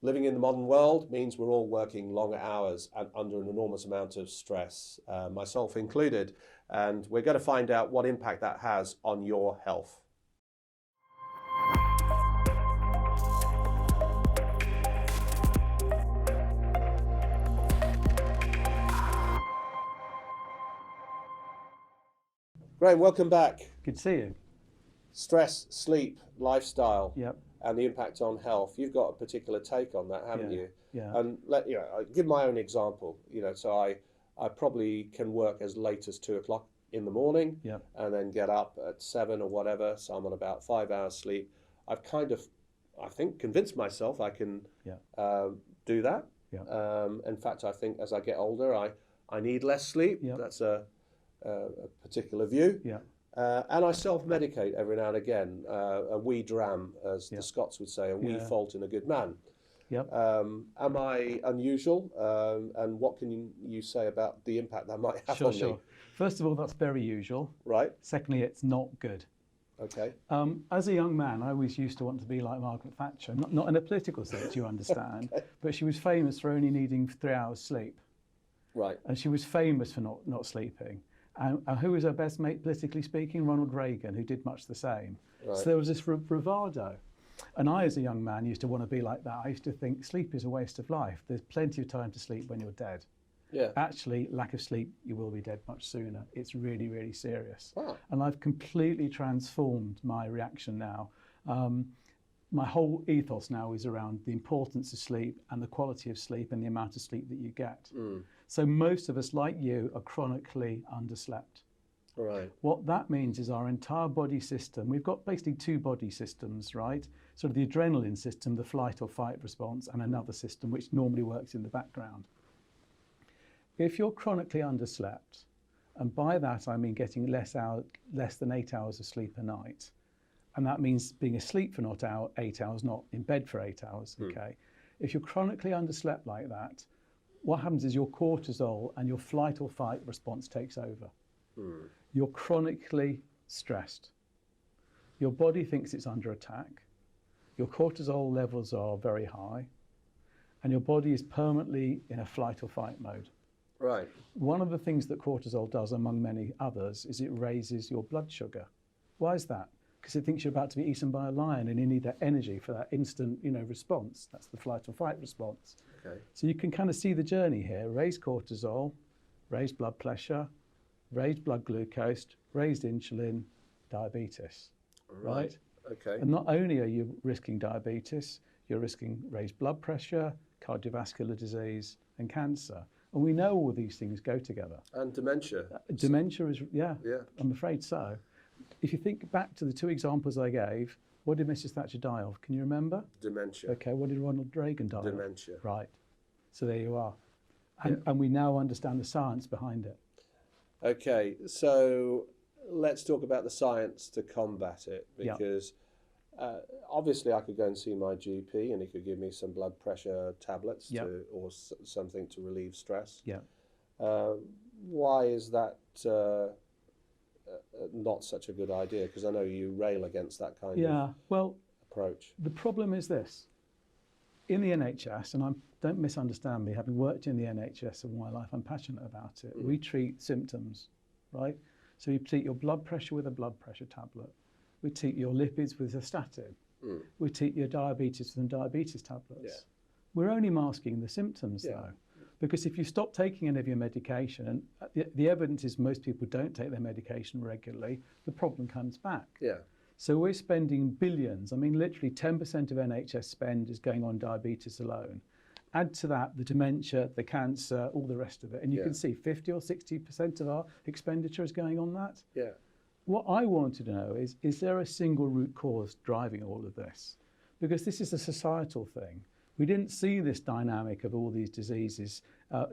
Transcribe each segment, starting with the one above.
living in the modern world means we're all working longer hours and under an enormous amount of stress, myself included. And we're going to find out what impact that has on your health. Graham, welcome back. Good to see you. Stress, sleep, lifestyle, Yep. and the impact on health. You've got a particular take on that, haven't you? Yeah. And I'll give my own example. So I probably can work as late as 2 o'clock in the morning, Yep. and then get up at 7 or whatever. So I'm on about 5 hours sleep. I've kind of, I think, convinced myself I can do that. Yeah. In fact, I think as I get older, I need less sleep. Yep. That's a particular view. Yeah. And I self-medicate every now and again, a wee dram, as the Scots would say, a wee fault in a good man. Yep. Am I unusual? And what can you say about the impact that might have on me? First of all, that's very usual. Right. Secondly, it's not good. Okay. As a young man, I always used to want to be like Margaret Thatcher, not in a political sense, you understand, but she was famous for only needing 3 hours sleep. Right. And she was famous for not sleeping. And who was her best mate, politically speaking? Ronald Reagan, who did much the same. Right. So there was this bravado. And I, as a young man, used to want to be like that. I used to think sleep is a waste of life. There's plenty of time to sleep when you're dead. Yeah. Actually, lack of sleep, you will be dead much sooner. It's really, really serious. Wow. And I've completely transformed my reaction now. My whole ethos now is around the importance of sleep and the quality of sleep and the amount of sleep that you get. So most of us, like you, are chronically underslept. Right. What that means is our entire body system, we've got basically two body systems, right? Sort of the adrenaline system, the flight or fight response, and another system which normally works in the background. If you're chronically underslept, and by that I mean getting less than 8 hours of sleep a night, and that means being asleep for not 8 hours, not in bed for 8 hours, okay? If you're chronically underslept like that, what happens is your cortisol and your flight or fight response takes over. You're chronically stressed. Your body thinks it's under attack. Your cortisol levels are very high, and your body is permanently in a flight or fight mode. Right. One of the things that cortisol does, among many others, is it raises your blood sugar. Why is that? Because it thinks you're about to be eaten by a lion, and you need that energy for that instant, response. That's the flight or fight response. Okay. So you can kind of see the journey here: raised cortisol, raised blood pressure, raised blood glucose, raised insulin, diabetes. Right? Okay. And not only are you risking diabetes, you're risking raised blood pressure, cardiovascular disease, and cancer. And we know all these things go together. And dementia. Dementia is, Yeah. I'm afraid so. If you think back to the two examples I gave, what did Mrs. Thatcher die of? Can you remember? Dementia. Okay, what did Ronald Reagan die of? Dementia. Right. So there you are. And we now understand the science behind it. Okay, so let's talk about the science to combat it, because obviously I could go and see my GP and he could give me some blood pressure tablets or something to relieve stress. Yeah. Why is that not such a good idea? Because I know you rail against that kind of approach. The problem is this. In the NHS, and don't misunderstand me, having worked in the NHS all my life, I'm passionate about it. We treat symptoms, right? So we treat your blood pressure with a blood pressure tablet. We treat your lipids with a statin. We treat your diabetes with some diabetes tablets. Yeah. We're only masking the symptoms though. Because if you stop taking any of your medication, and the evidence is most people don't take their medication regularly, the problem comes back. Yeah. So we're spending billions. I mean, literally 10% of NHS spend is going on diabetes alone. Add to that the dementia, the cancer, all the rest of it. And you can see 50 or 60% of our expenditure is going on that. Yeah. What I wanted to know is there a single root cause driving all of this? Because this is a societal thing. We didn't see this dynamic of all these diseases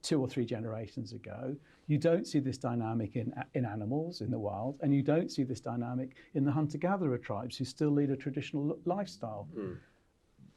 2 or 3 generations ago. You don't see this dynamic in animals, in the wild, and you don't see this dynamic in the hunter-gatherer tribes who still lead a traditional lifestyle.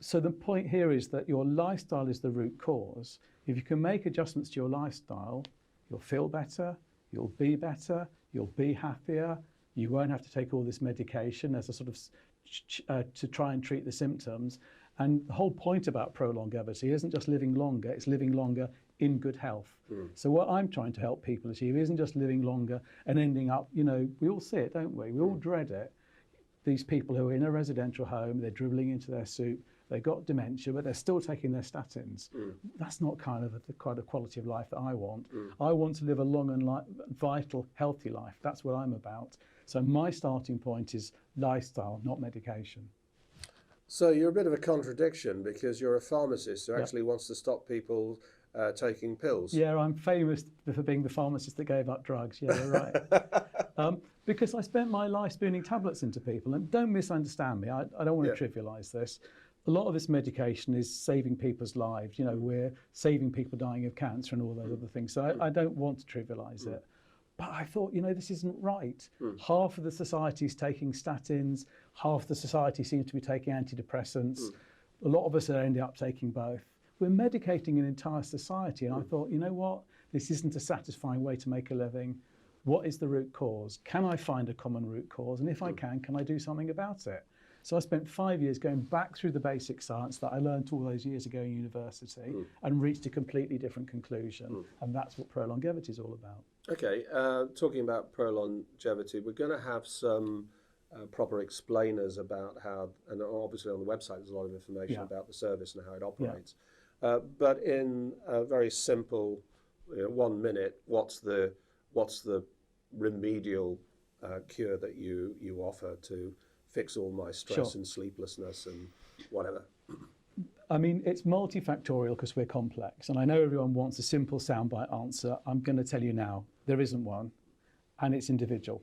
So the point here is that your lifestyle is the root cause. If you can make adjustments to your lifestyle, you'll feel better, you'll be better, you'll be happier, you won't have to take all this medication as a sort of to try and treat the symptoms. And the whole point about prolongevity isn't just living longer, it's living longer in good health. So what I'm trying to help people achieve isn't just living longer and ending up, we all see it, don't we? We all dread it. These people who are in a residential home, they're dribbling into their soup, they've got dementia, but they're still taking their statins. That's not kind of the kind of quality of life that I want. I want to live a long and vital, healthy life. That's what I'm about. So my starting point is lifestyle, not medication. So you're a bit of a contradiction, because you're a pharmacist who actually wants to stop people taking pills. Yeah, I'm famous for being the pharmacist that gave up drugs. Yeah, you're right. Because I spent my life spooning tablets into people, and don't misunderstand me. I don't want to trivialise this. A lot of this medication is saving people's lives. We're saving people dying of cancer and all those other things. So I don't want to trivialise it. But I thought, this isn't right. Half of the society is taking statins. Half the society seems to be taking antidepressants. A lot of us are ending up taking both. We're medicating an entire society. And I thought, you know what? This isn't a satisfying way to make a living. What is the root cause? Can I find a common root cause? And if I can I do something about it? So I spent 5 years going back through the basic science that I learned all those years ago in university and reached a completely different conclusion. And that's what prolongevity is all about. Okay, talking about prolongevity, we're going to have some proper explainers about how, and obviously on the website there's a lot of information about the service and how it operates. But in a very simple 1 minute, what's the remedial cure that you offer to fix all my stress and sleeplessness and whatever? I mean, it's multifactorial because we're complex, and I know everyone wants a simple soundbite answer. I'm going to tell you now, there isn't one, and it's individual.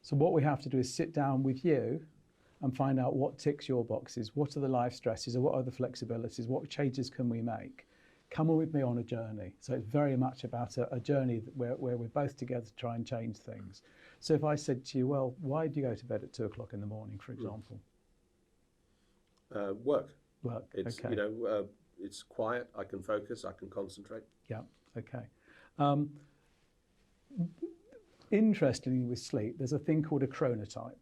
So what we have to do is sit down with you and find out what ticks your boxes, what are the life stresses, or what are the flexibilities, what changes can we make? Come on with me on a journey. So it's very much about a journey where we're both together to try and change things. So if I said to you, well, why do you go to bed at 2 o'clock in the morning, for example? Work. It's, okay. It's quiet, I can focus, I can concentrate. Yeah, okay. Interestingly with sleep, there's a thing called a chronotype.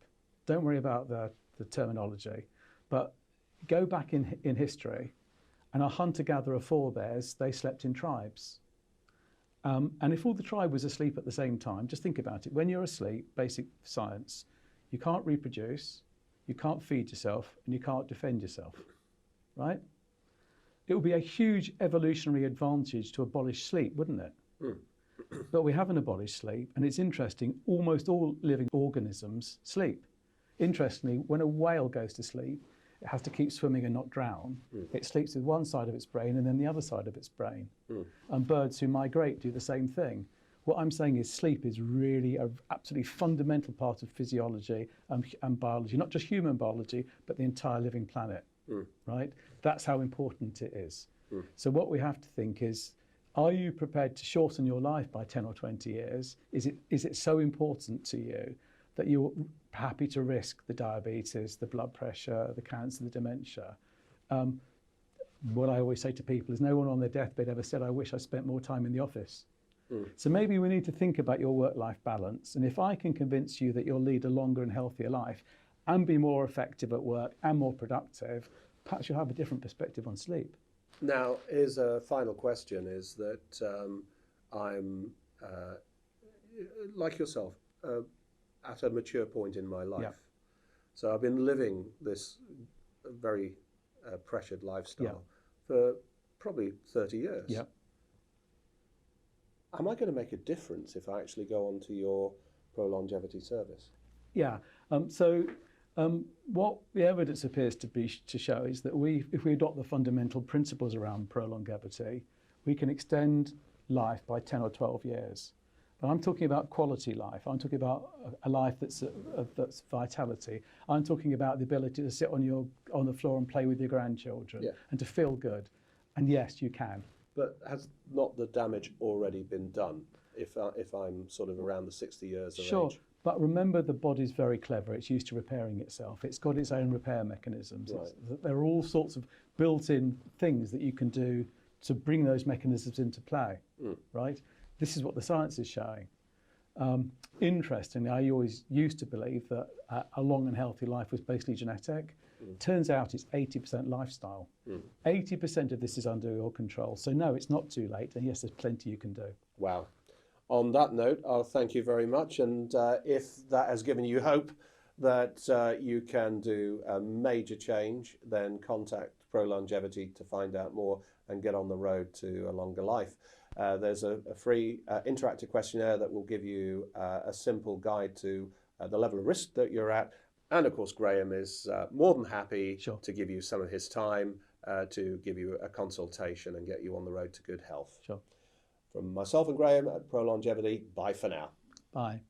Don't worry about the terminology, but go back in history, and our hunter-gatherer forebears, they slept in tribes. And if all the tribe was asleep at the same time, just think about it. When you're asleep, basic science, you can't reproduce, you can't feed yourself, and you can't defend yourself, right? It would be a huge evolutionary advantage to abolish sleep, wouldn't it? But we haven't abolished sleep, and it's interesting, almost all living organisms sleep. Interestingly, when a whale goes to sleep, it has to keep swimming and not drown. It sleeps with one side of its brain and then the other side of its brain. And birds who migrate do the same thing. What I'm saying is sleep is really an absolutely fundamental part of physiology and biology, not just human biology, but the entire living planet, right? That's how important it is. So what we have to think is, are you prepared to shorten your life by 10 or 20 years? Is it so important to you that you're happy to risk the diabetes, the blood pressure, the cancer, the dementia? What I always say to people is no one on their deathbed ever said, I wish I spent more time in the office. So maybe we need to think about your work-life balance. And if I can convince you that you'll lead a longer and healthier life and be more effective at work and more productive, perhaps you'll have a different perspective on sleep. Now, here's a final question, is that I'm, like yourself, at a mature point in my life. So I've been living this very pressured lifestyle for probably 30 years. Am I going to make a difference if I actually go on to your prolongevity service? What the evidence appears to show is that if we adopt the fundamental principles around prolongevity, we can extend life by 10 or 12 years. But I'm talking about quality life. I'm talking about a life that's vitality. I'm talking about the ability to sit on the floor and play with your grandchildren and to feel good. And yes, you can. But has not the damage already been done if I'm sort of around the 60 years of age? But remember, the body's very clever. It's used to repairing itself. It's got its own repair mechanisms. There are all sorts of built-in things that you can do to bring those mechanisms into play, right? This is what the science is showing. Interestingly, I always used to believe that a long and healthy life was basically genetic. Turns out it's 80% lifestyle. 80% of this is under your control. So no, it's not too late. And yes, there's plenty you can do. Wow. On that note, I'll thank you very much. And if that has given you hope that you can do a major change, then contact Pro Longevity to find out more and get on the road to a longer life. There's a free interactive questionnaire that will give you a simple guide to the level of risk that you're at. And of course, Graham is more than happy to give you some of his time to give you a consultation and get you on the road to good health. Sure. From myself and Graham at Pro Longevity, bye for now. Bye.